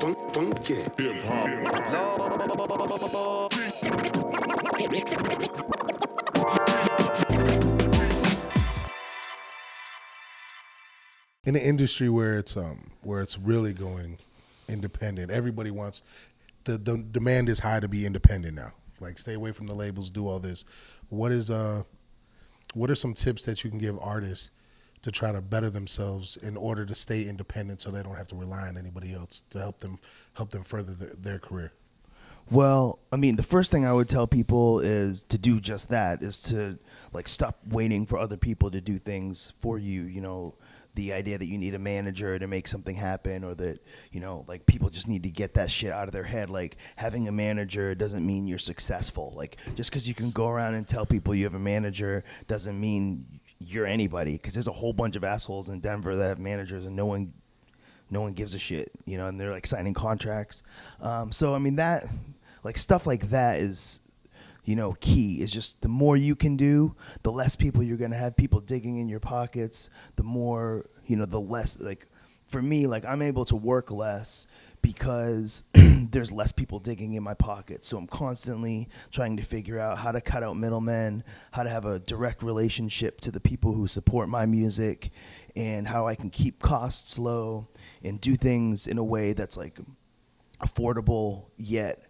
Funky. In an industry where it's really going independent, everybody wants the demand is high to be independent now. Like, stay away from the labels, do all this. What are some tips that you can give artists to try to better themselves in order to stay independent, so they don't have to rely on anybody else to help them further their career? Well, I mean, the first thing I would tell people is to do just that, is to like stop waiting for other people to do things for you. You know, the idea that you need a manager to make something happen, or that, you know, like people just need to get that shit out of their head. Like, having a manager doesn't mean you're successful. Like, just because you can go around and tell people you have a manager doesn't mean you're anybody, because there's a whole bunch of assholes in Denver that have managers and no one gives a shit, you know, and they're like signing contracts. So I mean, that, like, stuff like that is, you know, key. Is just the more you can do, the less people you're going to have people digging in your pockets, the more, you know, the less, like, for me, like, I'm able to work less because there's less people digging in my pocket. So I'm constantly trying to figure out how to cut out middlemen, how to have a direct relationship to the people who support my music, and how I can keep costs low and do things in a way that's like affordable yet,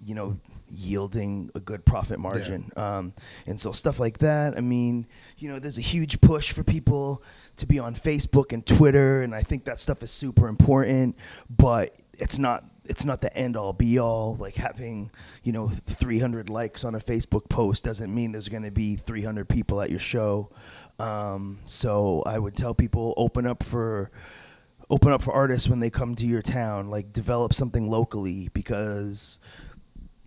you know, yielding a good profit margin. Yeah. And so stuff like that. I mean, you know, there's a huge push for people to be on Facebook and Twitter, and I think that stuff is super important, but it's not the end all be all. Like, having, you know, 300 likes on a Facebook post doesn't mean there's going to be 300 people at your show. So I would tell people, open up for artists when they come to your town. Like, develop something locally, because,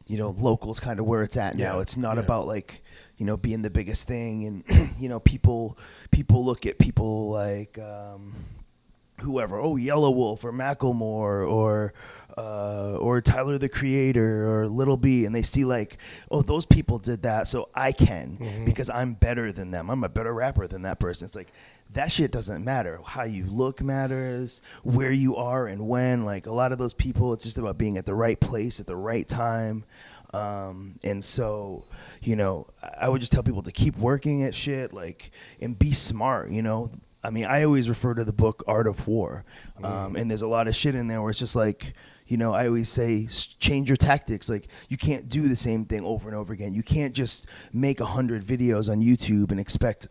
you know, local's kind of where it's at now. It's not about, like, you know, being the biggest thing. And, you know, people look at people like whoever, Yellow Wolf or Macklemore or Tyler the Creator or Little B, and they see like, those people did that, so I can, because I'm better than them. I'm a better rapper than that person. It's like, that shit doesn't matter. How you look matters, where you are and when. Like, a lot of those people, it's just about being at the right place at the right time. And so, you know, I would just tell people to keep working at shit, like, and be smart, you know. I mean, I always refer to the book Art of War, and there's a lot of shit in there where it's just like, you know, I always say, change your tactics. Like, you can't do the same thing over and over again. You can't just make 100 videos on YouTube and expect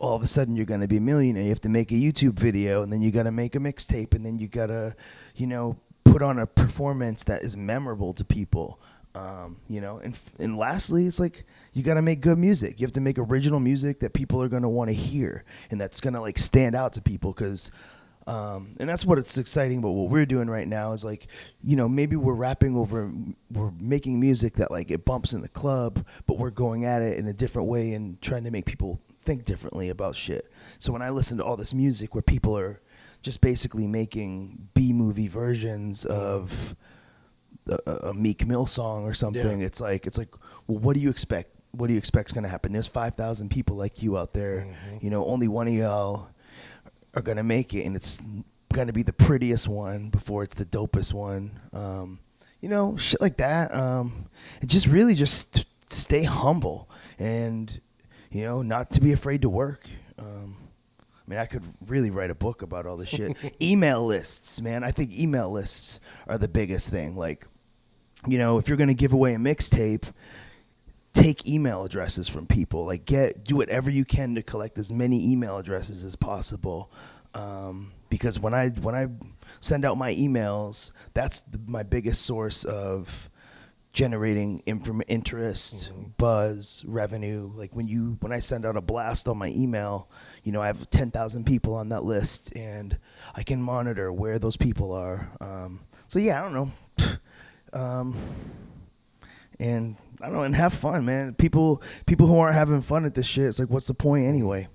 all of a sudden you're going to be a millionaire. You have to make a YouTube video, and then you got to make a mixtape, and then you got to, you know, put on a performance that is memorable to people. You know, and lastly, it's like, you got to make good music. You have to make original music that people are going to want to hear, and that's going to like stand out to people. Because and that's what it's exciting about what we're doing right now, is like, you know, maybe we're making music that like it bumps in the club, but we're going at it in a different way and trying to make people think differently about shit. So when I listen to all this music where people are just basically making B-movie versions of a Meek Mill song or something, it's like, well, what do you expect? What do you expect's going to happen? There's 5,000 people like you out there. You know, only one of y'all are going to make it, and it's going to be the prettiest one before it's the dopest one. You know, shit like that. And just really just stay humble, and, you know, not to be afraid to work. I mean, I could really write a book about all this shit. Email lists, man. I think email lists are the biggest thing. Like, you know, if you're going to give away a mixtape, take email addresses from people. Like, do whatever you can to collect as many email addresses as possible. Because when I send out my emails, that's my biggest source of generating interest, buzz, revenue. Like, when I send out a blast on my email, you know, I have 10,000 people on that list, and I can monitor where those people are. So yeah, I don't know. And I don't know, and have fun, man. People who aren't having fun at this shit, it's like, what's the point anyway?